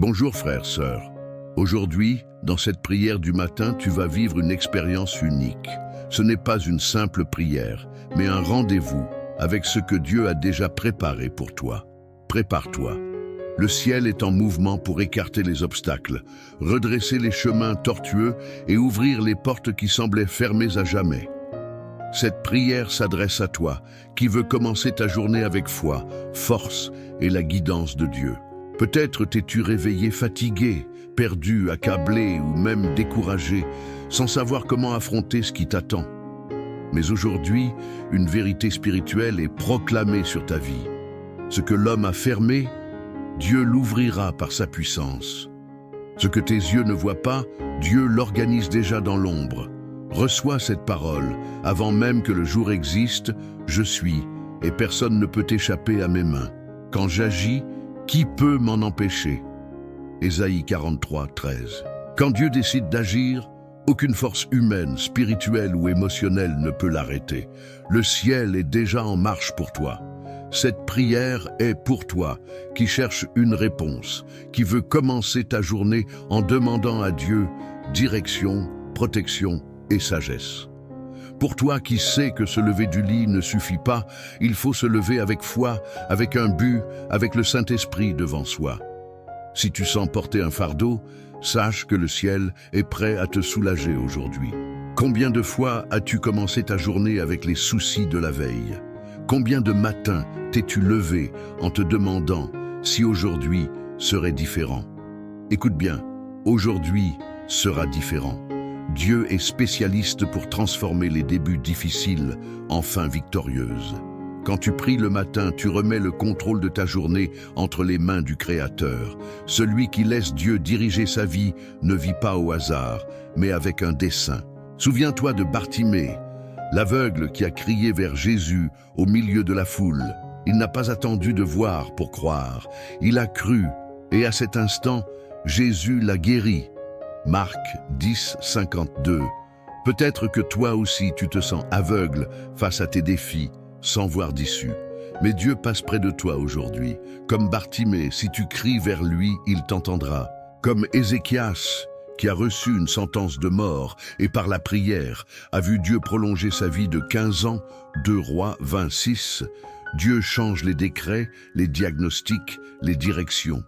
Bonjour frères, sœurs. Aujourd'hui, dans cette prière du matin, tu vas vivre une expérience unique. Ce n'est pas une simple prière, mais un rendez-vous avec ce que Dieu a déjà préparé pour toi. Prépare-toi. Le ciel est en mouvement pour écarter les obstacles, redresser les chemins tortueux et ouvrir les portes qui semblaient fermées à jamais. Cette prière s'adresse à toi, qui veux commencer ta journée avec foi, force et la guidance de Dieu. Peut-être t'es-tu réveillé fatigué, perdu, accablé ou même découragé, sans savoir comment affronter ce qui t'attend. Mais aujourd'hui, une vérité spirituelle est proclamée sur ta vie. Ce que l'homme a fermé, Dieu l'ouvrira par sa puissance. Ce que tes yeux ne voient pas, Dieu l'organise déjà dans l'ombre. Reçois cette parole, avant même que le jour existe, je suis, et personne ne peut échapper à mes mains. Quand j'agis, qui peut m'en empêcher? Ésaïe 43, 13. Quand Dieu décide d'agir, aucune force humaine, spirituelle ou émotionnelle ne peut l'arrêter. Le ciel est déjà en marche pour toi. Cette prière est pour toi, qui cherche une réponse, qui veut commencer ta journée en demandant à Dieu direction, protection et sagesse. Pour toi qui sais que se lever du lit ne suffit pas, il faut se lever avec foi, avec un but, avec le Saint-Esprit devant soi. Si tu sens porter un fardeau, sache que le ciel est prêt à te soulager aujourd'hui. Combien de fois as-tu commencé ta journée avec les soucis de la veille? Combien de matins t'es-tu levé en te demandant si aujourd'hui serait différent? Écoute bien, aujourd'hui sera différent. Dieu est spécialiste pour transformer les débuts difficiles en fins victorieuses. Quand tu pries le matin, tu remets le contrôle de ta journée entre les mains du Créateur. Celui qui laisse Dieu diriger sa vie ne vit pas au hasard, mais avec un dessein. Souviens-toi de Bartimée, l'aveugle qui a crié vers Jésus au milieu de la foule. Il n'a pas attendu de voir pour croire. Il a cru, et à cet instant, Jésus l'a guéri. Marc 10, 52. Peut-être que toi aussi tu te sens aveugle face à tes défis, sans voir d'issue. Mais Dieu passe près de toi aujourd'hui. Comme Bartimée, si tu cries vers lui, il t'entendra. Comme Ézéchias, qui a reçu une sentence de mort et par la prière a vu Dieu prolonger sa vie de 15 ans, 2 Rois 26, Dieu change les décrets, les diagnostics, les directions.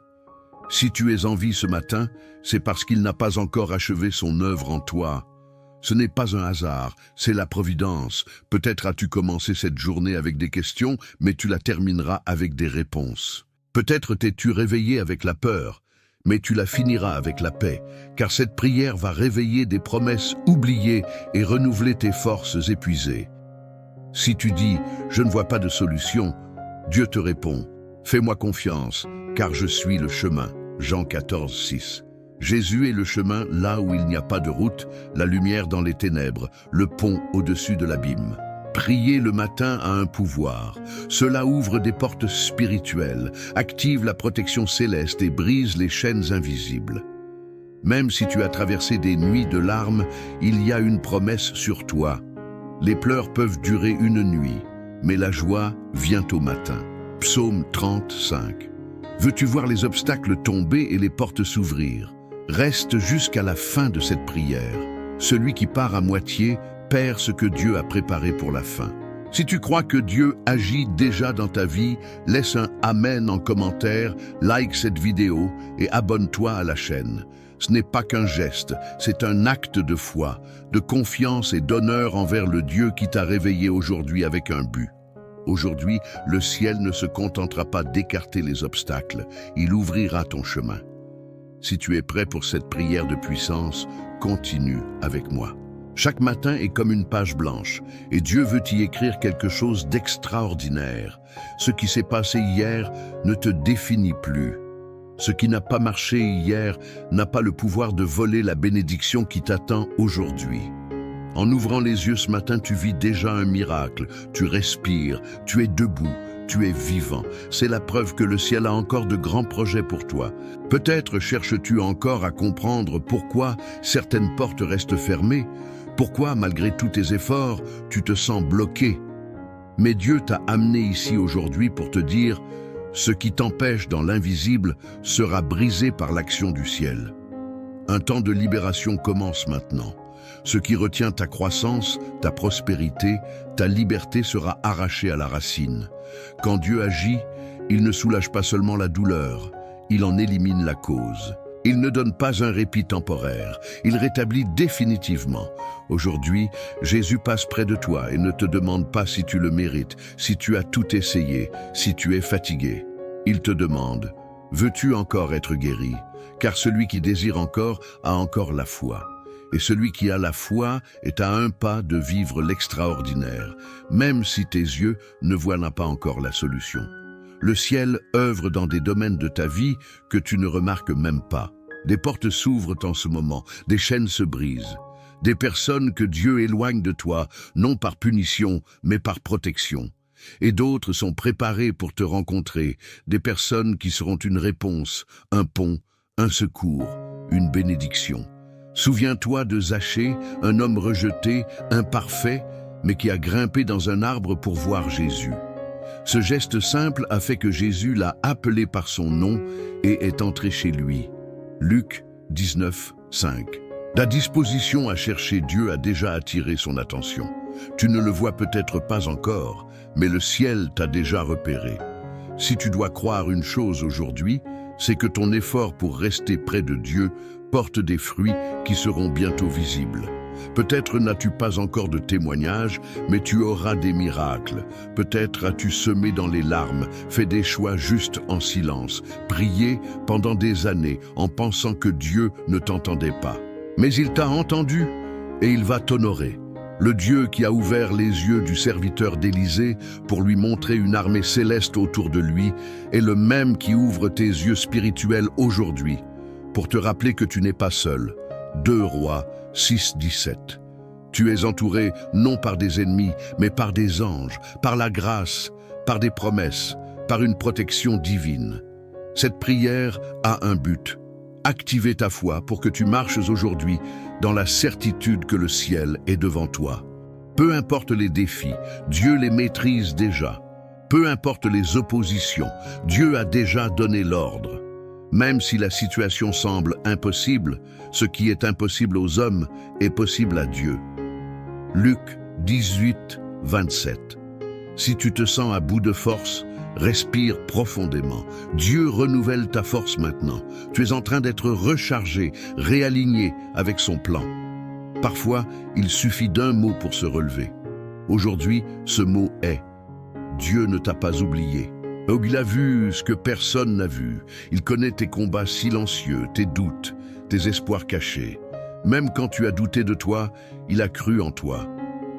Si tu es en vie ce matin, c'est parce qu'il n'a pas encore achevé son œuvre en toi. Ce n'est pas un hasard, c'est la providence. Peut-être as-tu commencé cette journée avec des questions, mais tu la termineras avec des réponses. Peut-être t'es-tu réveillé avec la peur, mais tu la finiras avec la paix, car cette prière va réveiller des promesses oubliées et renouveler tes forces épuisées. Si tu dis « je ne vois pas de solution », Dieu te répond « fais-moi confiance, car je suis le chemin ». Jean 14, 6. Jésus est le chemin là où il n'y a pas de route, la lumière dans les ténèbres, le pont au-dessus de l'abîme. Prier le matin a un pouvoir. Cela ouvre des portes spirituelles, active la protection céleste et brise les chaînes invisibles. Même si tu as traversé des nuits de larmes, il y a une promesse sur toi. Les pleurs peuvent durer une nuit, mais la joie vient au matin. Psaume 35. Veux-tu voir les obstacles tomber et les portes s'ouvrir? Reste jusqu'à la fin de cette prière. Celui qui part à moitié perd ce que Dieu a préparé pour la fin. Si tu crois que Dieu agit déjà dans ta vie, laisse un Amen en commentaire, like cette vidéo et abonne-toi à la chaîne. Ce n'est pas qu'un geste, c'est un acte de foi, de confiance et d'honneur envers le Dieu qui t'a réveillé aujourd'hui avec un but. Aujourd'hui, le ciel ne se contentera pas d'écarter les obstacles, il ouvrira ton chemin. Si tu es prêt pour cette prière de puissance, continue avec moi. Chaque matin est comme une page blanche, et Dieu veut y écrire quelque chose d'extraordinaire. Ce qui s'est passé hier ne te définit plus. Ce qui n'a pas marché hier n'a pas le pouvoir de voler la bénédiction qui t'attend aujourd'hui. En ouvrant les yeux ce matin, tu vis déjà un miracle. Tu respires, tu es debout, tu es vivant. C'est la preuve que le ciel a encore de grands projets pour toi. Peut-être cherches-tu encore à comprendre pourquoi certaines portes restent fermées, pourquoi, malgré tous tes efforts, tu te sens bloqué. Mais Dieu t'a amené ici aujourd'hui pour te dire Ce qui t'empêche dans l'invisible sera brisé par l'action du ciel. Un temps de libération commence maintenant. Ce qui retient ta croissance, ta prospérité, ta liberté sera arraché à la racine. Quand Dieu agit, il ne soulage pas seulement la douleur, il en élimine la cause. Il ne donne pas un répit temporaire, il rétablit définitivement. Aujourd'hui, Jésus passe près de toi et ne te demande pas si tu le mérites, si tu as tout essayé, si tu es fatigué. Il te demande, veux-tu encore être guéri? Car celui qui désire encore a encore la foi. Et celui qui a la foi est à un pas de vivre l'extraordinaire, même si tes yeux ne voient pas encore la solution. Le ciel œuvre dans des domaines de ta vie que tu ne remarques même pas. Des portes s'ouvrent en ce moment, des chaînes se brisent. Des personnes que Dieu éloigne de toi, non par punition, mais par protection. Et d'autres sont préparées pour te rencontrer, des personnes qui seront une réponse, un pont, un secours, une bénédiction. Souviens-toi de Zachée, un homme rejeté, imparfait, mais qui a grimpé dans un arbre pour voir Jésus. Ce geste simple a fait que Jésus l'a appelé par son nom et est entré chez lui. Luc 19, 5. Ta disposition à chercher Dieu a déjà attiré son attention. Tu ne le vois peut-être pas encore, mais le ciel t'a déjà repéré. Si tu dois croire une chose aujourd'hui, c'est que ton effort pour rester près de Dieu porte des fruits qui seront bientôt visibles. Peut-être n'as-tu pas encore de témoignages, mais tu auras des miracles. Peut-être as-tu semé dans les larmes, fait des choix justes en silence, prié pendant des années en pensant que Dieu ne t'entendait pas. Mais il t'a entendu et il va t'honorer. Le Dieu qui a ouvert les yeux du serviteur d'Élisée pour lui montrer une armée céleste autour de lui est le même qui ouvre tes yeux spirituels aujourd'hui pour te rappeler que tu n'es pas seul. 2 Rois 6, 17. Tu es entouré non par des ennemis, mais par des anges, par la grâce, par des promesses, par une protection divine. Cette prière a un but. Activer ta foi pour que tu marches aujourd'hui dans la certitude que le ciel est devant toi. Peu importe les défis, Dieu les maîtrise déjà. Peu importe les oppositions, Dieu a déjà donné l'ordre. Même si la situation semble impossible, ce qui est impossible aux hommes est possible à Dieu. Luc 18, 27. Si tu te sens à bout de force, respire profondément. Dieu renouvelle ta force maintenant. Tu es en train d'être rechargé, réaligné avec son plan. Parfois, il suffit d'un mot pour se relever. Aujourd'hui, ce mot est « Dieu ne t'a pas oublié ». Il a vu ce que personne n'a vu. Il connaît tes combats silencieux, tes doutes, tes espoirs cachés. Même quand tu as douté de toi, il a cru en toi.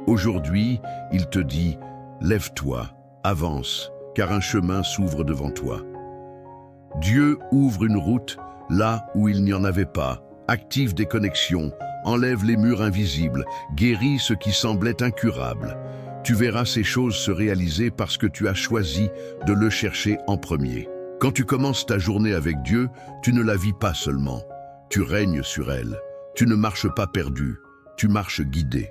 Aujourd'hui, il te dit « Lève-toi, avance ». Car un chemin s'ouvre devant toi. Dieu ouvre une route là où il n'y en avait pas, active des connexions, enlève les murs invisibles, guérit ce qui semblait incurable. Tu verras ces choses se réaliser parce que tu as choisi de le chercher en premier. Quand tu commences ta journée avec Dieu, tu ne la vis pas seulement, tu règnes sur elle. Tu ne marches pas perdu, tu marches guidé.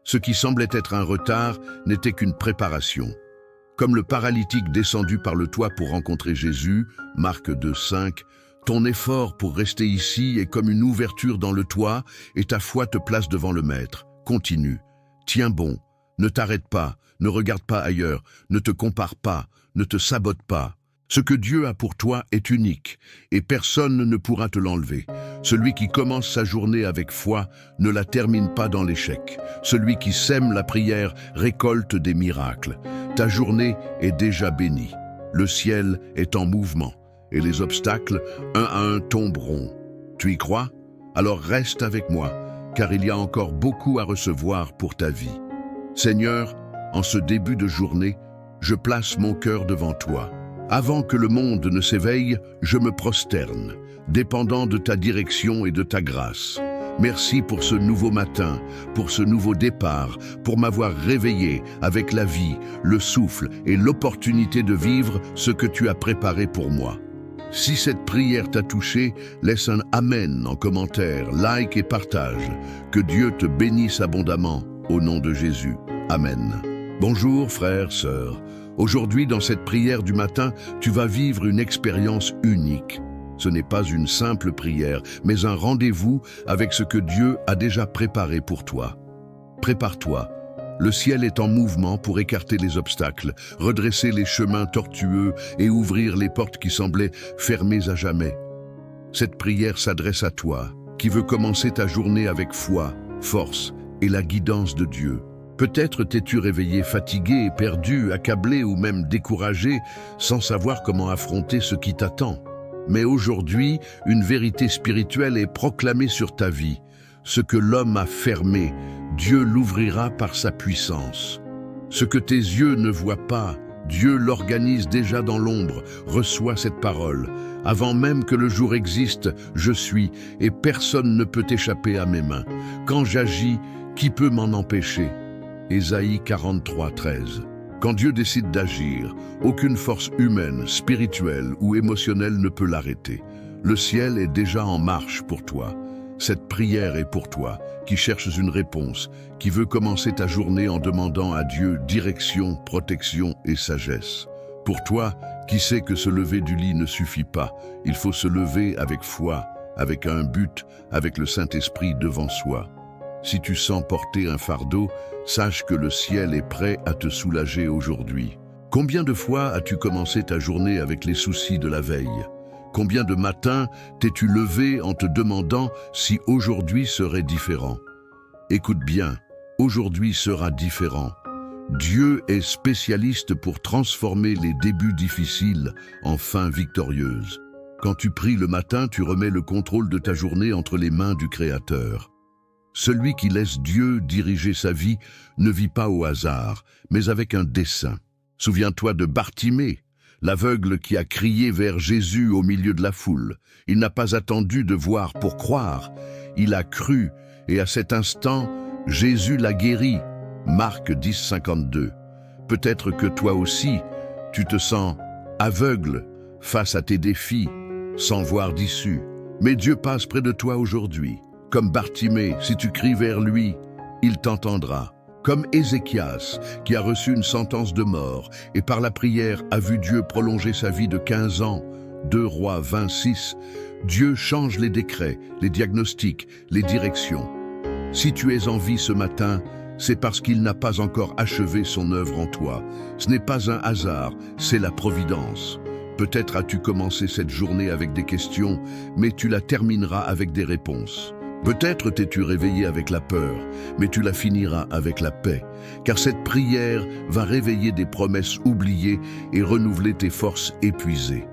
Ce qui semblait être un retard n'était qu'une préparation. Comme le paralytique descendu par le toit pour rencontrer Jésus, Marc 2, 5, ton effort pour rester ici est comme une ouverture dans le toit et ta foi te place devant le Maître. Continue, tiens bon, ne t'arrête pas, ne regarde pas ailleurs, ne te compare pas, ne te sabote pas. Ce que Dieu a pour toi est unique et personne ne pourra te l'enlever. Celui qui commence sa journée avec foi ne la termine pas dans l'échec. Celui qui sème la prière récolte des miracles. Ta journée est déjà bénie. Le ciel est en mouvement et les obstacles, un à un, tomberont. Tu y crois? Alors reste avec moi, car il y a encore beaucoup à recevoir pour ta vie. Seigneur, en ce début de journée, je place mon cœur devant toi. Avant que le monde ne s'éveille, je me prosterne, dépendant de ta direction et de ta grâce. Merci pour ce nouveau matin, pour ce nouveau départ, pour m'avoir réveillé avec la vie, le souffle et l'opportunité de vivre ce que tu as préparé pour moi. Si cette prière t'a touché, laisse un Amen en commentaire, like et partage. Que Dieu te bénisse abondamment, au nom de Jésus. Amen. Bonjour frères, sœurs. Aujourd'hui, dans cette prière du matin, tu vas vivre une expérience unique. Ce n'est pas une simple prière, mais un rendez-vous avec ce que Dieu a déjà préparé pour toi. Prépare-toi. Le ciel est en mouvement pour écarter les obstacles, redresser les chemins tortueux et ouvrir les portes qui semblaient fermées à jamais. Cette prière s'adresse à toi, qui veux commencer ta journée avec foi, force et la guidance de Dieu. Peut-être t'es-tu réveillé fatigué, perdu, accablé ou même découragé, sans savoir comment affronter ce qui t'attend. Mais aujourd'hui, une vérité spirituelle est proclamée sur ta vie. Ce que l'homme a fermé, Dieu l'ouvrira par sa puissance. Ce que tes yeux ne voient pas, Dieu l'organise déjà dans l'ombre. Reçois cette parole. Avant même que le jour existe, je suis, et personne ne peut échapper à mes mains. Quand j'agis, qui peut m'en empêcher? Ésaïe 43, 13. Quand Dieu décide d'agir, aucune force humaine, spirituelle ou émotionnelle ne peut l'arrêter. Le ciel est déjà en marche pour toi. Cette prière est pour toi, qui cherches une réponse, qui veut commencer ta journée en demandant à Dieu direction, protection et sagesse. Pour toi, qui sais que se lever du lit ne suffit pas, il faut se lever avec foi, avec un but, avec le Saint-Esprit devant soi. Si tu sens porter un fardeau, sache que le ciel est prêt à te soulager aujourd'hui. Combien de fois as-tu commencé ta journée avec les soucis de la veille? Combien de matins t'es-tu levé en te demandant si aujourd'hui serait différent? Écoute bien, aujourd'hui sera différent. Dieu est spécialiste pour transformer les débuts difficiles en fins victorieuses. Quand tu pries le matin, tu remets le contrôle de ta journée entre les mains du Créateur. Celui qui laisse Dieu diriger sa vie ne vit pas au hasard, mais avec un dessein. Souviens-toi de Bartimée, l'aveugle qui a crié vers Jésus au milieu de la foule. Il n'a pas attendu de voir pour croire. Il a cru, et à cet instant, Jésus l'a guéri. Marc 10, 52. Peut-être que toi aussi, tu te sens aveugle face à tes défis, sans voir d'issue. Mais Dieu passe près de toi aujourd'hui. Comme Bartimée, si tu cries vers lui, il t'entendra. Comme Ézéchias, qui a reçu une sentence de mort et par la prière a vu Dieu prolonger sa vie de 15 ans, 2 Rois 26, Dieu change les décrets, les diagnostics, les directions. Si tu es en vie ce matin, c'est parce qu'il n'a pas encore achevé son œuvre en toi. Ce n'est pas un hasard, c'est la providence. Peut-être as-tu commencé cette journée avec des questions, mais tu la termineras avec des réponses. Peut-être t'es-tu réveillé avec la peur, mais tu la finiras avec la paix, car cette prière va réveiller des promesses oubliées et renouveler tes forces épuisées.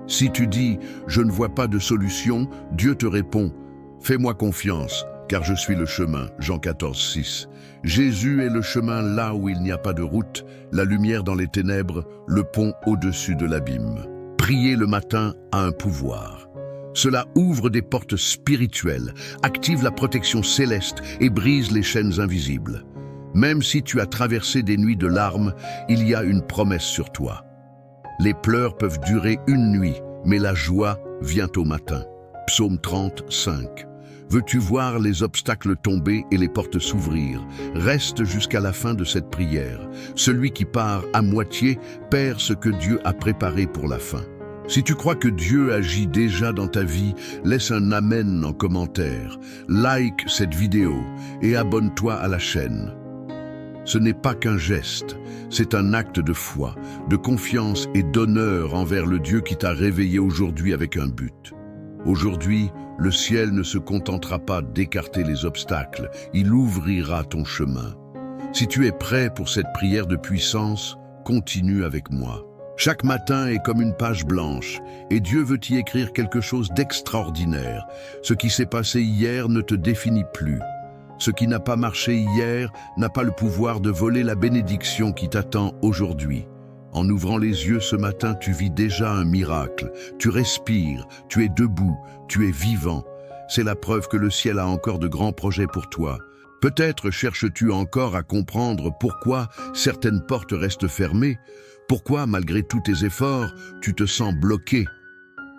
Si tu dis « Je ne vois pas de solution », Dieu te répond « Fais-moi confiance, car je suis le chemin » Jean 14, 6. Jésus est le chemin là où il n'y a pas de route, la lumière dans les ténèbres, le pont au-dessus de l'abîme. Prier le matin a un pouvoir. Cela ouvre des portes spirituelles, active la protection céleste et brise les chaînes invisibles. Même si tu as traversé des nuits de larmes, il y a une promesse sur toi. Les pleurs peuvent durer une nuit, mais la joie vient au matin. Psaume 30, 5. Veux-tu voir les obstacles tomber et les portes s'ouvrir? Reste jusqu'à la fin de cette prière. Celui qui part à moitié perd ce que Dieu a préparé pour la fin. Si tu crois que Dieu agit déjà dans ta vie, laisse un Amen en commentaire, like cette vidéo et abonne-toi à la chaîne. Ce n'est pas qu'un geste, c'est un acte de foi, de confiance et d'honneur envers le Dieu qui t'a réveillé aujourd'hui avec un but. Aujourd'hui, le ciel ne se contentera pas d'écarter les obstacles, il ouvrira ton chemin. Si tu es prêt pour cette prière de puissance, continue avec moi. Chaque matin est comme une page blanche, et Dieu veut y écrire quelque chose d'extraordinaire. Ce qui s'est passé hier ne te définit plus. Ce qui n'a pas marché hier n'a pas le pouvoir de voler la bénédiction qui t'attend aujourd'hui. En ouvrant les yeux ce matin, tu vis déjà un miracle. Tu respires, tu es debout, tu es vivant. C'est la preuve que le ciel a encore de grands projets pour toi. Peut-être cherches-tu encore à comprendre pourquoi certaines portes restent fermées. Pourquoi, malgré tous tes efforts, tu te sens bloqué?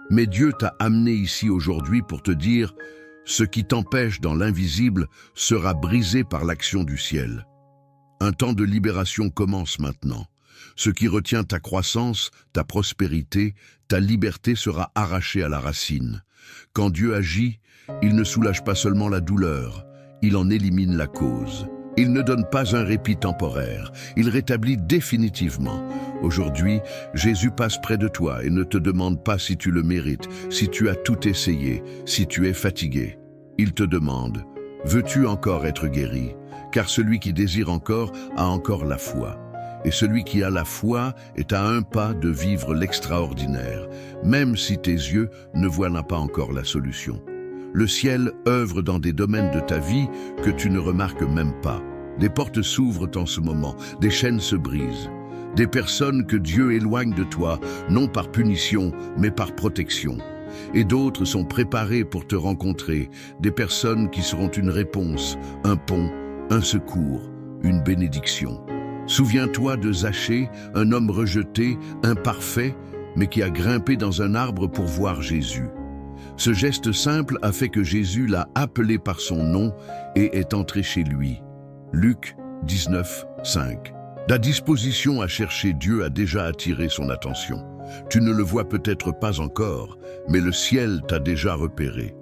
Mais Dieu t'a amené ici aujourd'hui pour te dire « Ce qui t'empêche dans l'invisible sera brisé par l'action du ciel ». Un temps de libération commence maintenant. Ce qui retient ta croissance, ta prospérité, ta liberté sera arraché à la racine. Quand Dieu agit, il ne soulage pas seulement la douleur, il en élimine la cause. Il ne donne pas un répit temporaire, il rétablit définitivement. Aujourd'hui, Jésus passe près de toi et ne te demande pas si tu le mérites, si tu as tout essayé, si tu es fatigué. Il te demande, veux-tu encore être guéri? Car celui qui désire encore a encore la foi. Et celui qui a la foi est à un pas de vivre l'extraordinaire, même si tes yeux ne voient pas encore la solution. Le ciel œuvre dans des domaines de ta vie que tu ne remarques même pas. Des portes s'ouvrent en ce moment, des chaînes se brisent. Des personnes que Dieu éloigne de toi, non par punition, mais par protection. Et d'autres sont préparées pour te rencontrer, des personnes qui seront une réponse, un pont, un secours, une bénédiction. Souviens-toi de Zachée, un homme rejeté, imparfait, mais qui a grimpé dans un arbre pour voir Jésus. Ce geste simple a fait que Jésus l'a appelé par son nom et est entré chez lui. Luc 19, 5. Ta disposition à chercher Dieu a déjà attiré son attention. Tu ne le vois peut-être pas encore, mais le ciel t'a déjà repéré.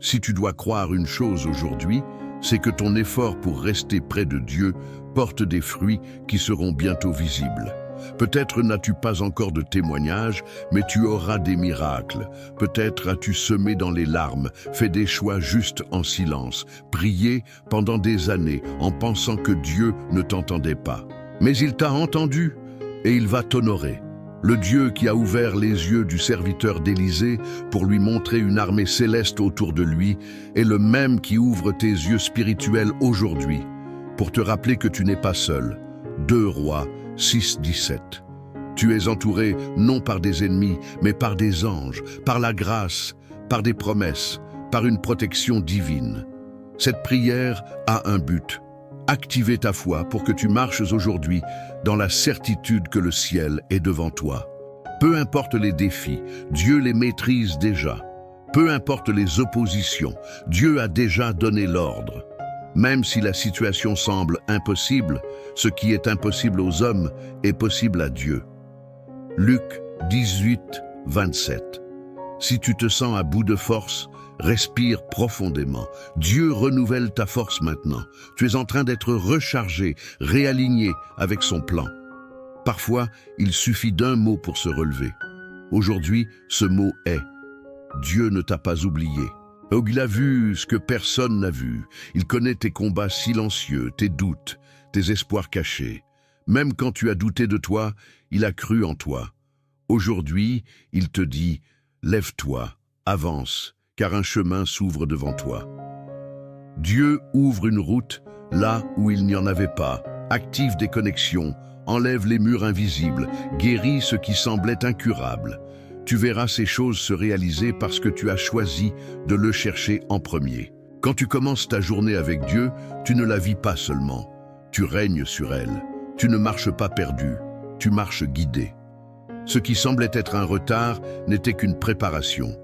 Si tu dois croire une chose aujourd'hui, c'est que ton effort pour rester près de Dieu porte des fruits qui seront bientôt visibles. Peut-être n'as-tu pas encore de témoignages, mais tu auras des miracles. Peut-être as-tu semé dans les larmes, fait des choix justes en silence, prié pendant des années en pensant que Dieu ne t'entendait pas. Mais il t'a entendu et il va t'honorer. Le Dieu qui a ouvert les yeux du serviteur d'Élysée pour lui montrer une armée céleste autour de lui est le même qui ouvre tes yeux spirituels aujourd'hui pour te rappeler que tu n'es pas seul. 2 Rois 6, 17. Tu es entouré non par des ennemis, mais par des anges, par la grâce, par des promesses, par une protection divine. Cette prière a un but. Activer ta foi pour que tu marches aujourd'hui dans la certitude que le ciel est devant toi. Peu importe les défis, Dieu les maîtrise déjà. Peu importe les oppositions, Dieu a déjà donné l'ordre. Même si la situation semble impossible, ce qui est impossible aux hommes est possible à Dieu. Luc 18, 27. Si tu te sens à bout de force, respire profondément. Dieu renouvelle ta force maintenant. Tu es en train d'être rechargé, réaligné avec son plan. Parfois, il suffit d'un mot pour se relever. Aujourd'hui, ce mot est « Dieu ne t'a pas oublié ». Il a vu ce que personne n'a vu. Il connaît tes combats silencieux, tes doutes, tes espoirs cachés. Même quand tu as douté de toi, il a cru en toi. Aujourd'hui, il te dit « Lève-toi, avance ». Car un chemin s'ouvre devant toi. Dieu ouvre une route là où il n'y en avait pas, active des connexions, enlève les murs invisibles, guérit ce qui semblait incurable. Tu verras ces choses se réaliser parce que tu as choisi de le chercher en premier. Quand tu commences ta journée avec Dieu, tu ne la vis pas seulement, tu règnes sur elle. Tu ne marches pas perdu, tu marches guidé. Ce qui semblait être un retard n'était qu'une préparation.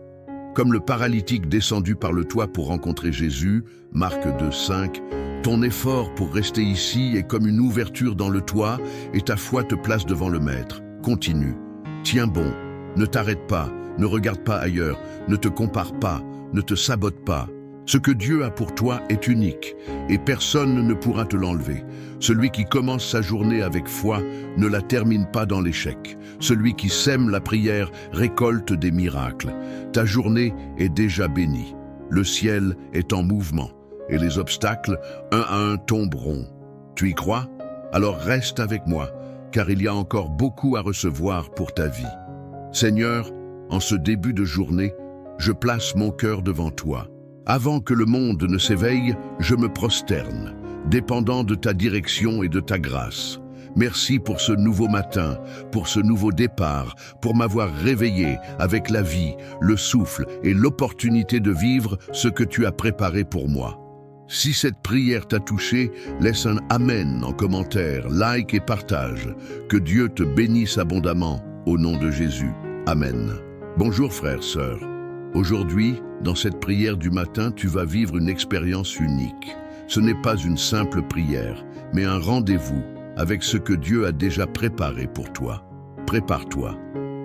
Comme le paralytique descendu par le toit pour rencontrer Jésus, Marc 2, 5, ton effort pour rester ici est comme une ouverture dans le toit et ta foi te place devant le Maître. Continue, tiens bon, ne t'arrête pas, ne regarde pas ailleurs, ne te compare pas, ne te sabote pas. Ce que Dieu a pour toi est unique et personne ne pourra te l'enlever. Celui qui commence sa journée avec foi ne la termine pas dans l'échec. Celui qui sème la prière récolte des miracles. Ta journée est déjà bénie. Le ciel est en mouvement et les obstacles, un à un, tomberont. Tu y crois? Alors reste avec moi, car il y a encore beaucoup à recevoir pour ta vie. Seigneur, en ce début de journée, je place mon cœur devant toi. Avant que le monde ne s'éveille, je me prosterne, dépendant de ta direction et de ta grâce. Merci pour ce nouveau matin, pour ce nouveau départ, pour m'avoir réveillé avec la vie, le souffle et l'opportunité de vivre ce que tu as préparé pour moi. Si cette prière t'a touché, laisse un Amen en commentaire, like et partage. Que Dieu te bénisse abondamment, au nom de Jésus. Amen. Bonjour frères, sœurs. Aujourd'hui, dans cette prière du matin, tu vas vivre une expérience unique. Ce n'est pas une simple prière, mais un rendez-vous avec ce que Dieu a déjà préparé pour toi. Prépare-toi.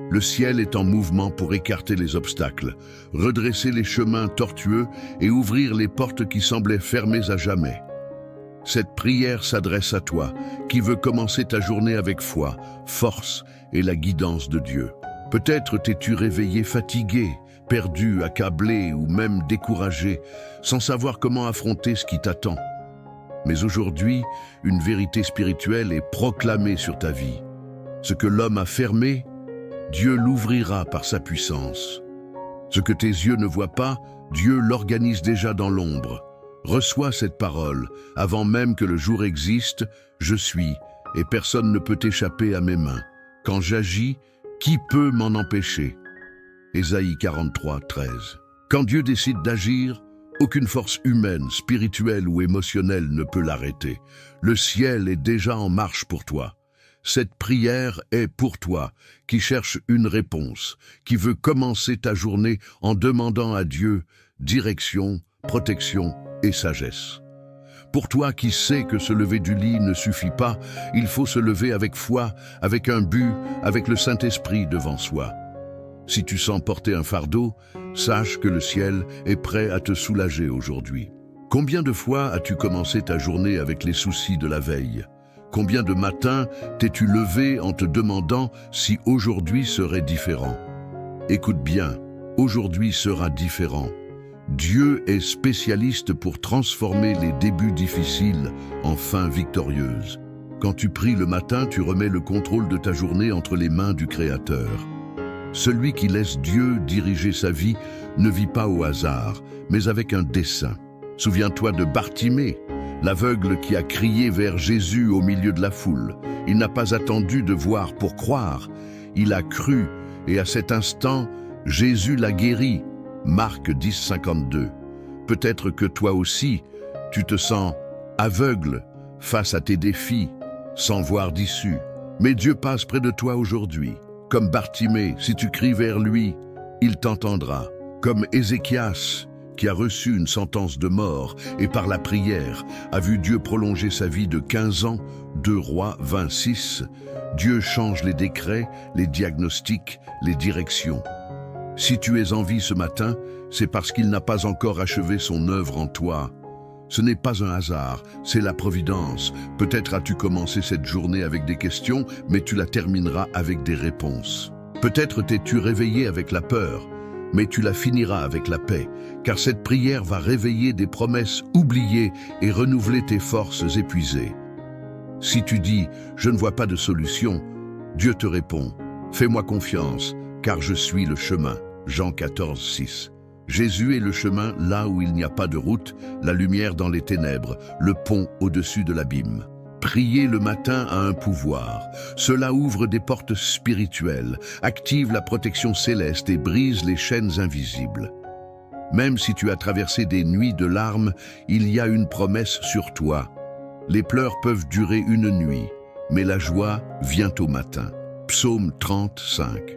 Le ciel est en mouvement pour écarter les obstacles, redresser les chemins tortueux et ouvrir les portes qui semblaient fermées à jamais. Cette prière s'adresse à toi, qui veux commencer ta journée avec foi, force et la guidance de Dieu. Peut-être t'es-tu réveillé fatigué, perdu, accablé ou même découragé, sans savoir comment affronter ce qui t'attend. Mais aujourd'hui, une vérité spirituelle est proclamée sur ta vie. Ce que l'homme a fermé, Dieu l'ouvrira par sa puissance. Ce que tes yeux ne voient pas, Dieu l'organise déjà dans l'ombre. Reçois cette parole, avant même que le jour existe, je suis, et personne ne peut échapper à mes mains. Quand j'agis, qui peut m'en empêcher? Ésaïe 43, 13. Quand Dieu décide d'agir, aucune force humaine, spirituelle ou émotionnelle ne peut l'arrêter. Le ciel est déjà en marche pour toi. Cette prière est pour toi, qui cherche une réponse, qui veut commencer ta journée en demandant à Dieu direction, protection et sagesse. Pour toi qui sais que se lever du lit ne suffit pas, il faut se lever avec foi, avec un but, avec le Saint-Esprit devant soi. Si tu sens porter un fardeau, sache que le ciel est prêt à te soulager aujourd'hui. Combien de fois as-tu commencé ta journée avec les soucis de la veille? Combien de matins t'es-tu levé en te demandant si aujourd'hui serait différent? Écoute bien, aujourd'hui sera différent. Dieu est spécialiste pour transformer les débuts difficiles en fins victorieuses. Quand tu pries le matin, tu remets le contrôle de ta journée entre les mains du Créateur. Celui qui laisse Dieu diriger sa vie ne vit pas au hasard, mais avec un dessein. Souviens-toi de Bartimée, l'aveugle qui a crié vers Jésus au milieu de la foule. Il n'a pas attendu de voir pour croire. Il a cru et à cet instant, Jésus l'a guéri. Marc 10, 52. Peut-être que toi aussi, tu te sens aveugle face à tes défis, sans voir d'issue. Mais Dieu passe près de toi aujourd'hui. Comme Bartimée, si tu cries vers lui, il t'entendra. Comme Ézéchias, qui a reçu une sentence de mort et par la prière a vu Dieu prolonger sa vie de 15 ans, 2 Rois 26, Dieu change les décrets, les diagnostics, les directions. Si tu es en vie ce matin, c'est parce qu'il n'a pas encore achevé son œuvre en toi. Ce n'est pas un hasard, c'est la providence. Peut-être as-tu commencé cette journée avec des questions, mais tu la termineras avec des réponses. Peut-être t'es-tu réveillé avec la peur, mais tu la finiras avec la paix, car cette prière va réveiller des promesses oubliées et renouveler tes forces épuisées. Si tu dis « Je ne vois pas de solution », Dieu te répond « Fais-moi confiance, car je suis le chemin ». Jean 14, 6. Jésus est le chemin là où il n'y a pas de route, la lumière dans les ténèbres, le pont au-dessus de l'abîme. Prier le matin a un pouvoir. Cela ouvre des portes spirituelles, active la protection céleste et brise les chaînes invisibles. Même si tu as traversé des nuits de larmes, il y a une promesse sur toi. Les pleurs peuvent durer une nuit, mais la joie vient au matin. Psaume 35.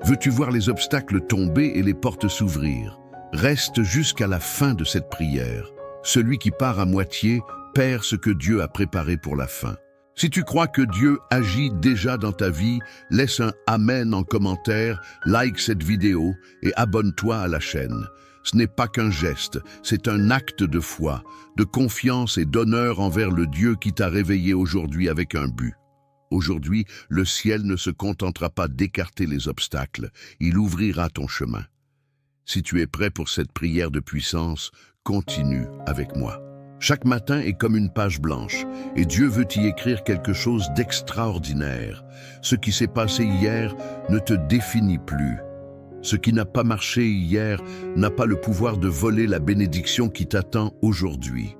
Veux-tu voir les obstacles tomber et les portes s'ouvrir? Reste jusqu'à la fin de cette prière. Celui qui part à moitié perd ce que Dieu a préparé pour la fin. Si tu crois que Dieu agit déjà dans ta vie, laisse un Amen en commentaire, like cette vidéo et abonne-toi à la chaîne. Ce n'est pas qu'un geste, c'est un acte de foi, de confiance et d'honneur envers le Dieu qui t'a réveillé aujourd'hui avec un but. Aujourd'hui, le ciel ne se contentera pas d'écarter les obstacles, il ouvrira ton chemin. Si tu es prêt pour cette prière de puissance, continue avec moi. Chaque matin est comme une page blanche, et Dieu veut y écrire quelque chose d'extraordinaire. Ce qui s'est passé hier ne te définit plus. Ce qui n'a pas marché hier n'a pas le pouvoir de voler la bénédiction qui t'attend aujourd'hui.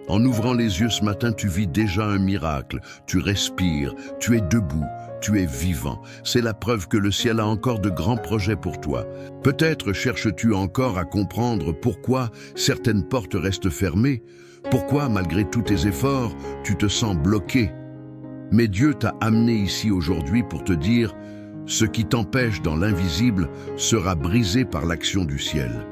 En ouvrant les yeux ce matin, tu vis déjà un miracle. Tu respires, tu es debout, tu es vivant. C'est la preuve que le ciel a encore de grands projets pour toi. Peut-être cherches-tu encore à comprendre pourquoi certaines portes restent fermées, pourquoi, malgré tous tes efforts, tu te sens bloqué. Mais Dieu t'a amené ici aujourd'hui pour te dire « Ce qui t'empêche dans l'invisible sera brisé par l'action du ciel ».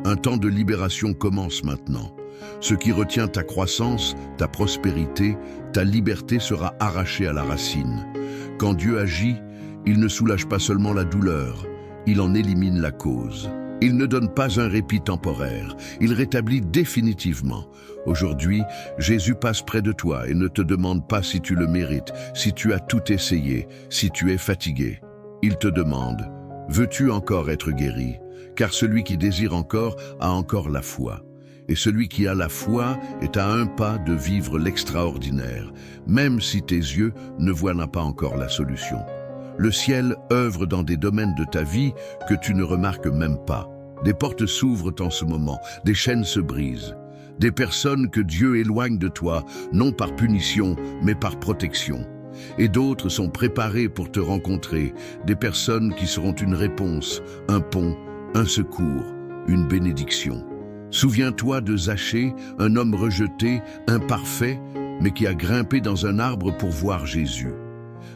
Un temps de libération commence maintenant. Ce qui retient ta croissance, ta prospérité, ta liberté sera arraché à la racine. Quand Dieu agit, il ne soulage pas seulement la douleur, il en élimine la cause. Il ne donne pas un répit temporaire, il rétablit définitivement. Aujourd'hui, Jésus passe près de toi et ne te demande pas si tu le mérites, si tu as tout essayé, si tu es fatigué. Il te demande, veux-tu encore être guéri? Car celui qui désire encore a encore la foi. Et celui qui a la foi est à un pas de vivre l'extraordinaire, même si tes yeux ne voient pas encore la solution. Le ciel œuvre dans des domaines de ta vie que tu ne remarques même pas. Des portes s'ouvrent en ce moment, des chaînes se brisent. Des personnes que Dieu éloigne de toi, non par punition, mais par protection. Et d'autres sont préparées pour te rencontrer, des personnes qui seront une réponse, un pont, un secours, une bénédiction. Souviens-toi de Zachée, un homme rejeté, imparfait, mais qui a grimpé dans un arbre pour voir Jésus.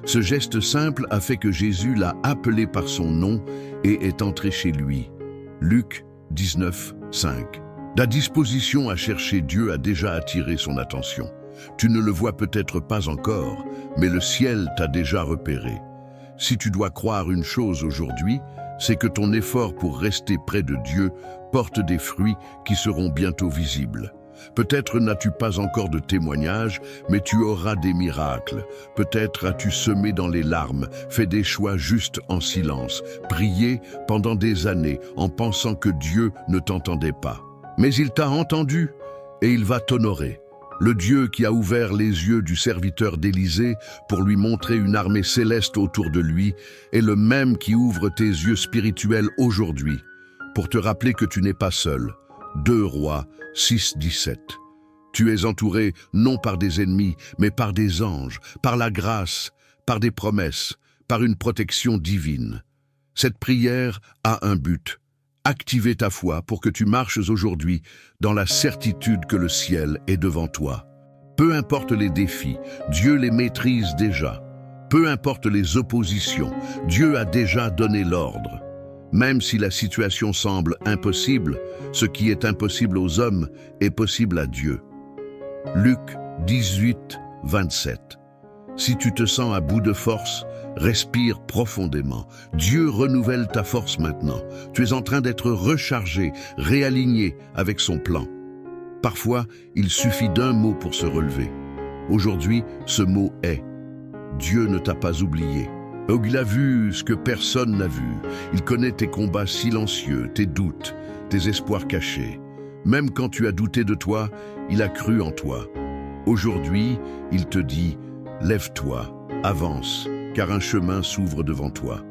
Ce geste simple a fait que Jésus l'a appelé par son nom et est entré chez lui. Luc 19, 5. Ta disposition à chercher Dieu a déjà attiré son attention. Tu ne le vois peut-être pas encore, mais le ciel t'a déjà repéré. Si tu dois croire une chose aujourd'hui, c'est que ton effort pour rester près de Dieu porte des fruits qui seront bientôt visibles. Peut-être n'as-tu pas encore de témoignages, mais tu auras des miracles. Peut-être as-tu semé dans les larmes, fait des choix justes en silence, prié pendant des années en pensant que Dieu ne t'entendait pas. Mais il t'a entendu et il va t'honorer. Le Dieu qui a ouvert les yeux du serviteur d'Élisée pour lui montrer une armée céleste autour de lui est le même qui ouvre tes yeux spirituels aujourd'hui pour te rappeler que tu n'es pas seul. 2 Rois 6, 17. Tu es entouré non par des ennemis, mais par des anges, par la grâce, par des promesses, par une protection divine. Cette prière a un but. Activer ta foi pour que tu marches aujourd'hui dans la certitude que le ciel est devant toi. Peu importe les défis, Dieu les maîtrise déjà. Peu importe les oppositions, Dieu a déjà donné l'ordre. Même si la situation semble impossible, ce qui est impossible aux hommes est possible à Dieu. Luc 18, 27. Si tu te sens à bout de force, respire profondément. Dieu renouvelle ta force maintenant. Tu es en train d'être rechargé, réaligné avec son plan. Parfois, il suffit d'un mot pour se relever. Aujourd'hui, ce mot est « Dieu ne t'a pas oublié ». Il a vu ce que personne n'a vu. Il connaît tes combats silencieux, tes doutes, tes espoirs cachés. Même quand tu as douté de toi, il a cru en toi. Aujourd'hui, il te dit « Lève-toi, avance ». Car un chemin s'ouvre devant toi.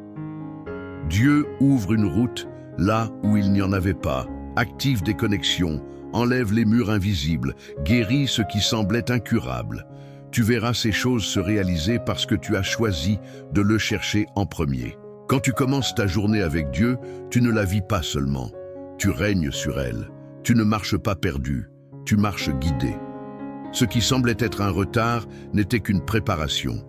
Dieu ouvre une route là où il n'y en avait pas, active des connexions, enlève les murs invisibles, guérit ce qui semblait incurable. Tu verras ces choses se réaliser parce que tu as choisi de le chercher en premier. Quand tu commences ta journée avec Dieu, tu ne la vis pas seulement, tu règnes sur elle. Tu ne marches pas perdu, tu marches guidé. Ce qui semblait être un retard n'était qu'une préparation.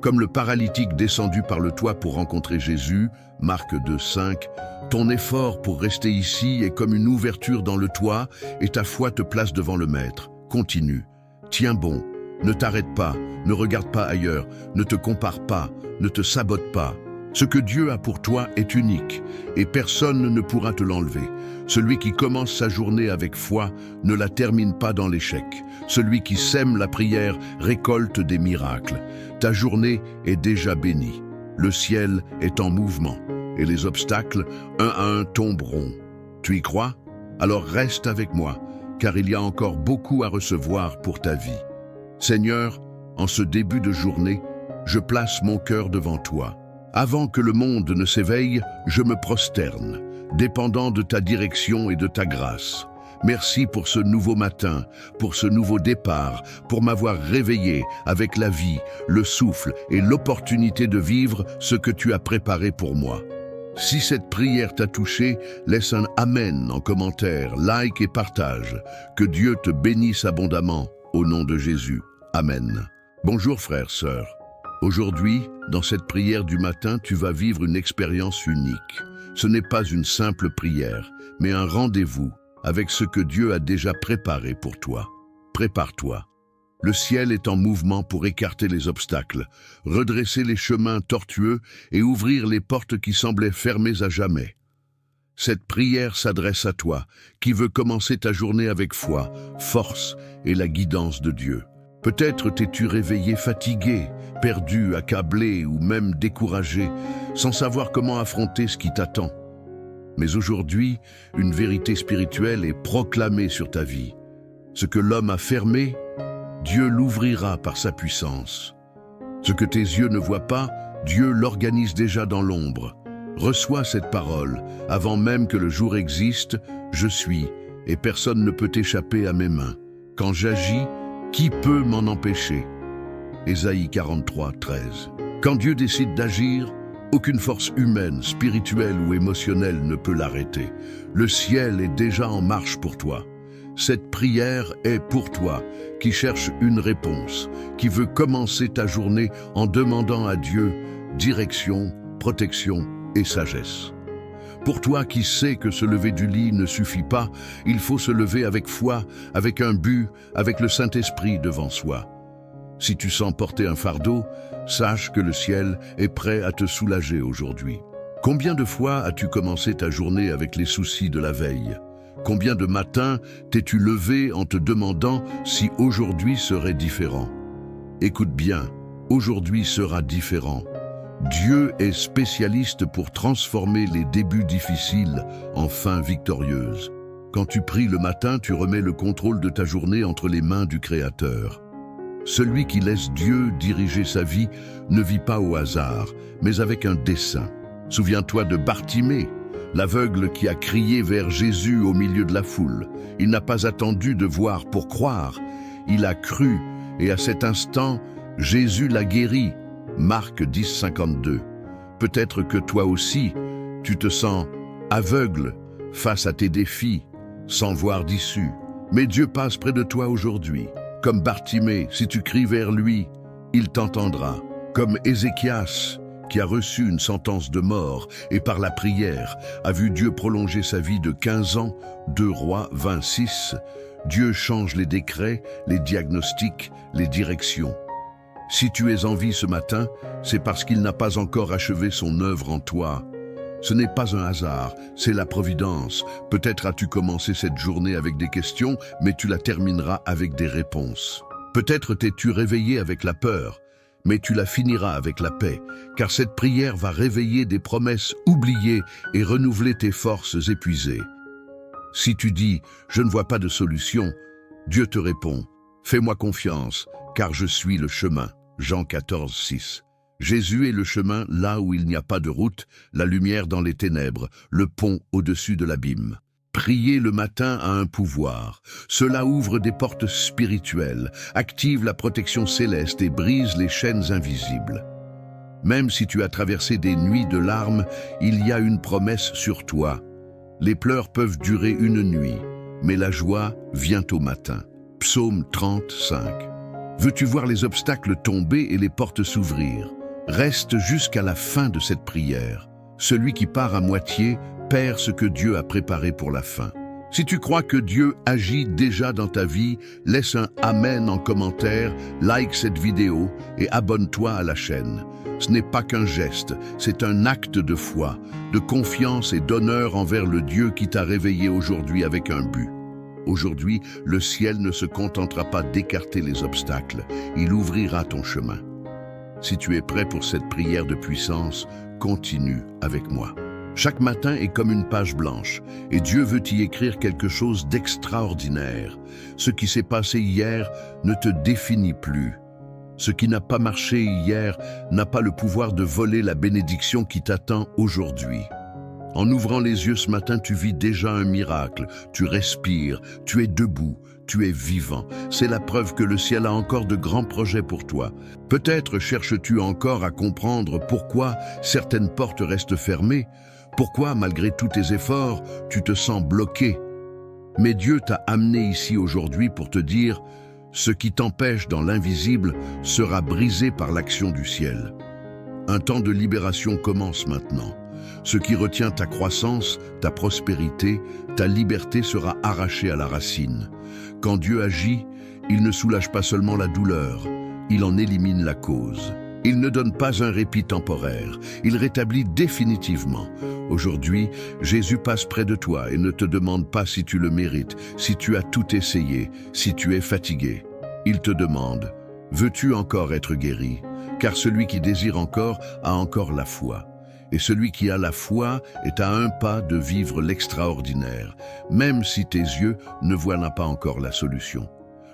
Comme le paralytique descendu par le toit pour rencontrer Jésus, Marc 2, 5, ton effort pour rester ici est comme une ouverture dans le toit et ta foi te place devant le Maître. Continue, tiens bon, ne t'arrête pas, ne regarde pas ailleurs, ne te compare pas, ne te sabote pas. Ce que Dieu a pour toi est unique et personne ne pourra te l'enlever. Celui qui commence sa journée avec foi ne la termine pas dans l'échec. Celui qui sème la prière récolte des miracles. Ta journée est déjà bénie. Le ciel est en mouvement et les obstacles, un à un, tomberont. Tu y crois? Alors reste avec moi, car il y a encore beaucoup à recevoir pour ta vie. Seigneur, en ce début de journée, je place mon cœur devant toi. Avant que le monde ne s'éveille, je me prosterne, dépendant de ta direction et de ta grâce. Merci pour ce nouveau matin, pour ce nouveau départ, pour m'avoir réveillé avec la vie, le souffle et l'opportunité de vivre ce que tu as préparé pour moi. Si cette prière t'a touché, laisse un Amen en commentaire, like et partage. Que Dieu te bénisse abondamment, au nom de Jésus. Amen. Bonjour frères, sœurs. Aujourd'hui, dans cette prière du matin, tu vas vivre une expérience unique. Ce n'est pas une simple prière, mais un rendez-vous avec ce que Dieu a déjà préparé pour toi. Prépare-toi. Le ciel est en mouvement pour écarter les obstacles, redresser les chemins tortueux et ouvrir les portes qui semblaient fermées à jamais. Cette prière s'adresse à toi, qui veux commencer ta journée avec foi, force et la guidance de Dieu. Peut-être t'es-tu réveillé fatigué, perdu, accablé ou même découragé, sans savoir comment affronter ce qui t'attend. Mais aujourd'hui, une vérité spirituelle est proclamée sur ta vie. Ce que l'homme a fermé, Dieu l'ouvrira par sa puissance. Ce que tes yeux ne voient pas, Dieu l'organise déjà dans l'ombre. Reçois cette parole, avant même que le jour existe, je suis, et personne ne peut échapper à mes mains. Quand j'agis, qui peut m'en empêcher? Ésaïe 43, 13. Quand Dieu décide d'agir, aucune force humaine, spirituelle ou émotionnelle ne peut l'arrêter. Le ciel est déjà en marche pour toi. Cette prière est pour toi, qui cherche une réponse, qui veut commencer ta journée en demandant à Dieu direction, protection et sagesse. Pour toi qui sais que se lever du lit ne suffit pas, il faut se lever avec foi, avec un but, avec le Saint-Esprit devant soi. Si tu sens porter un fardeau, sache que le ciel est prêt à te soulager aujourd'hui. Combien de fois as-tu commencé ta journée avec les soucis de la veille? Combien de matins t'es-tu levé en te demandant si aujourd'hui serait différent? Écoute bien, aujourd'hui sera différent. Dieu est spécialiste pour transformer les débuts difficiles en fins victorieuses. Quand tu pries le matin, tu remets le contrôle de ta journée entre les mains du Créateur. Celui qui laisse Dieu diriger sa vie ne vit pas au hasard, mais avec un dessein. Souviens-toi de Bartimée, l'aveugle qui a crié vers Jésus au milieu de la foule. Il n'a pas attendu de voir pour croire. Il a cru, et à cet instant, Jésus l'a guéri. Marc 10, 52. Peut-être que toi aussi, tu te sens aveugle face à tes défis, sans voir d'issue. Mais Dieu passe près de toi aujourd'hui. Comme Bartimée, si tu cries vers lui, il t'entendra. Comme Ézéchias, qui a reçu une sentence de mort et par la prière a vu Dieu prolonger sa vie de 15 ans, 2 Rois 26, Dieu change les décrets, les diagnostics, les directions. Si tu es en vie ce matin, c'est parce qu'il n'a pas encore achevé son œuvre en toi. Ce n'est pas un hasard, c'est la providence. Peut-être as-tu commencé cette journée avec des questions, mais tu la termineras avec des réponses. Peut-être t'es-tu réveillé avec la peur, mais tu la finiras avec la paix, car cette prière va réveiller des promesses oubliées et renouveler tes forces épuisées. Si tu dis « je ne vois pas de solution », Dieu te répond « fais-moi confiance, car je suis le chemin ». Jean 14, 6. Jésus est le chemin là où il n'y a pas de route, la lumière dans les ténèbres, le pont au-dessus de l'abîme. Prier le matin a un pouvoir. Cela ouvre des portes spirituelles, active la protection céleste et brise les chaînes invisibles. Même si tu as traversé des nuits de larmes, il y a une promesse sur toi. Les pleurs peuvent durer une nuit, mais la joie vient au matin. Psaume 35. Veux-tu voir les obstacles tomber et les portes s'ouvrir? Reste jusqu'à la fin de cette prière. Celui qui part à moitié perd ce que Dieu a préparé pour la fin. Si tu crois que Dieu agit déjà dans ta vie, laisse un Amen en commentaire, like cette vidéo et abonne-toi à la chaîne. Ce n'est pas qu'un geste, c'est un acte de foi, de confiance et d'honneur envers le Dieu qui t'a réveillé aujourd'hui avec un but. Aujourd'hui, le ciel ne se contentera pas d'écarter les obstacles, il ouvrira ton chemin. Si tu es prêt pour cette prière de puissance, continue avec moi. Chaque matin est comme une page blanche, et Dieu veut y écrire quelque chose d'extraordinaire. Ce qui s'est passé hier ne te définit plus. Ce qui n'a pas marché hier n'a pas le pouvoir de voler la bénédiction qui t'attend aujourd'hui. En ouvrant les yeux ce matin, tu vis déjà un miracle. Tu respires, tu es debout, tu es vivant. C'est la preuve que le ciel a encore de grands projets pour toi. Peut-être cherches-tu encore à comprendre pourquoi certaines portes restent fermées, pourquoi, malgré tous tes efforts, tu te sens bloqué. Mais Dieu t'a amené ici aujourd'hui pour te dire « Ce qui t'empêche dans l'invisible sera brisé par l'action du ciel ». Un temps de libération commence maintenant. Ce qui retient ta croissance, ta prospérité, ta liberté sera arraché à la racine. Quand Dieu agit, il ne soulage pas seulement la douleur, il en élimine la cause. Il ne donne pas un répit temporaire, il rétablit définitivement. Aujourd'hui, Jésus passe près de toi et ne te demande pas si tu le mérites, si tu as tout essayé, si tu es fatigué. Il te demande, veux-tu encore être guéri? Car celui qui désire encore a encore la foi. Et celui qui a la foi est à un pas de vivre l'extraordinaire, même si tes yeux ne voient pas encore la solution.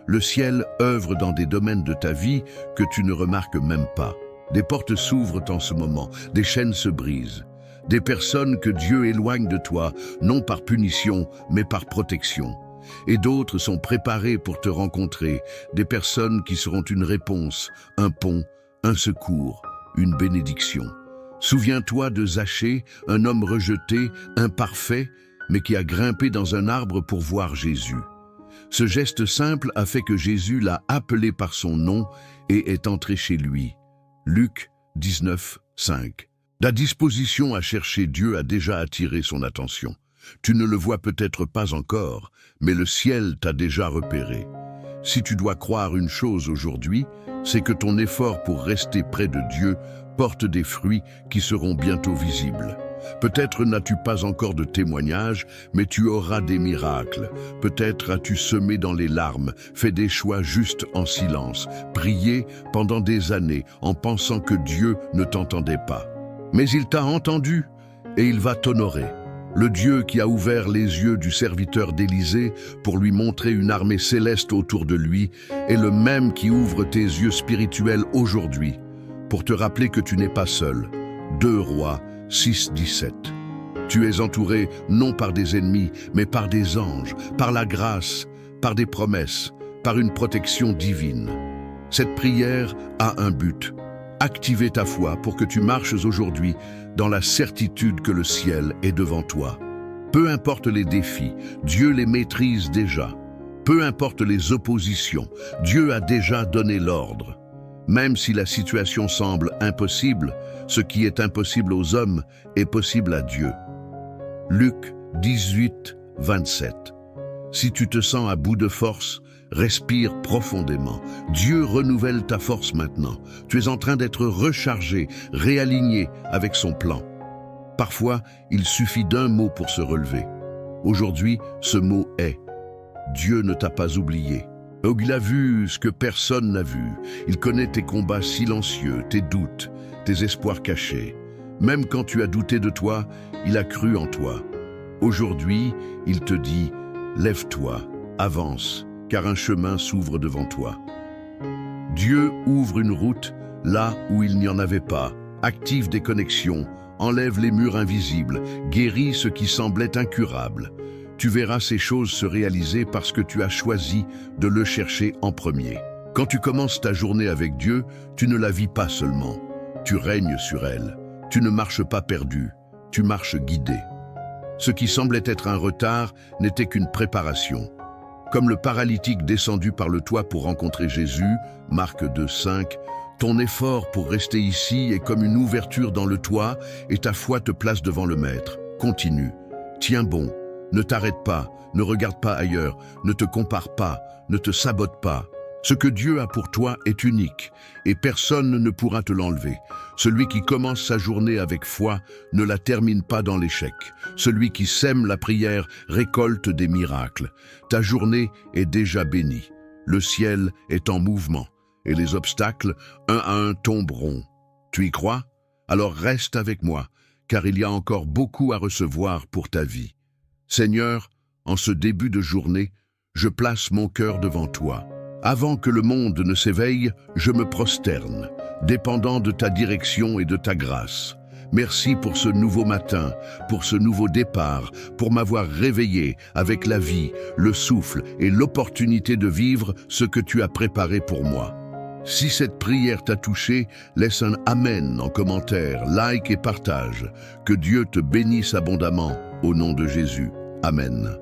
Le ciel œuvre dans des domaines de ta vie que tu ne remarques même pas. Des portes s'ouvrent en ce moment, des chaînes se brisent. Des personnes que Dieu éloigne de toi, non par punition, mais par protection. Et d'autres sont préparées pour te rencontrer, des personnes qui seront une réponse, un pont, un secours, une bénédiction. Souviens-toi de Zachée, un homme rejeté, imparfait, mais qui a grimpé dans un arbre pour voir Jésus. Ce geste simple a fait que Jésus l'a appelé par son nom et est entré chez lui. Luc 19, 5. Ta disposition à chercher Dieu a déjà attiré son attention. Tu ne le vois peut-être pas encore, mais le ciel t'a déjà repéré. Si tu dois croire une chose aujourd'hui, c'est que ton effort pour rester près de Dieu porte des fruits qui seront bientôt visibles. Peut-être n'as-tu pas encore de témoignages, mais tu auras des miracles. Peut-être as-tu semé dans les larmes, fait des choix justes en silence, prié pendant des années en pensant que Dieu ne t'entendait pas. Mais il t'a entendu et il va t'honorer. Le Dieu qui a ouvert les yeux du serviteur d'Élisée pour lui montrer une armée céleste autour de lui est le même qui ouvre tes yeux spirituels aujourd'hui pour te rappeler que tu n'es pas seul. 2 Rois 6, 17. Tu es entouré non par des ennemis, mais par des anges, par la grâce, par des promesses, par une protection divine. Cette prière a un but. Activer ta foi pour que tu marches aujourd'hui dans la certitude que le ciel est devant toi. Peu importe les défis, Dieu les maîtrise déjà. Peu importe les oppositions, Dieu a déjà donné l'ordre. Même si la situation semble impossible, ce qui est impossible aux hommes est possible à Dieu. Luc 18, 27. Si tu te sens à bout de force, respire profondément. Dieu renouvelle ta force maintenant. Tu es en train d'être rechargé, réaligné avec son plan. Parfois, il suffit d'un mot pour se relever. Aujourd'hui, ce mot est « Dieu ne t'a pas oublié ». Il a vu ce que personne n'a vu. Il connaît tes combats silencieux, tes doutes, tes espoirs cachés. Même quand tu as douté de toi, il a cru en toi. Aujourd'hui, il te dit « Lève-toi, avance ». Car un chemin s'ouvre devant toi. Dieu ouvre une route là où il n'y en avait pas, active des connexions, enlève les murs invisibles, guérit ce qui semblait incurable. Tu verras ces choses se réaliser parce que tu as choisi de le chercher en premier. Quand tu commences ta journée avec Dieu, tu ne la vis pas seulement. Tu règnes sur elle. Tu ne marches pas perdu, tu marches guidé. Ce qui semblait être un retard n'était qu'une préparation. Comme le paralytique descendu par le toit pour rencontrer Jésus, Marc 2, 5, ton effort pour rester ici est comme une ouverture dans le toit et ta foi te place devant le Maître. Continue, tiens bon, ne t'arrête pas, ne regarde pas ailleurs, ne te compare pas, ne te sabote pas. Ce que Dieu a pour toi est unique et personne ne pourra te l'enlever. Celui qui commence sa journée avec foi ne la termine pas dans l'échec. Celui qui sème la prière récolte des miracles. Ta journée est déjà bénie. Le ciel est en mouvement et les obstacles, un à un, tomberont. Tu y crois? Alors reste avec moi, car il y a encore beaucoup à recevoir pour ta vie. Seigneur, en ce début de journée, je place mon cœur devant toi. Avant que le monde ne s'éveille, je me prosterne, dépendant de ta direction et de ta grâce. Merci pour ce nouveau matin, pour ce nouveau départ, pour m'avoir réveillé avec la vie, le souffle et l'opportunité de vivre ce que tu as préparé pour moi. Si cette prière t'a touché, laisse un Amen en commentaire, like et partage. Que Dieu te bénisse abondamment au nom de Jésus. Amen.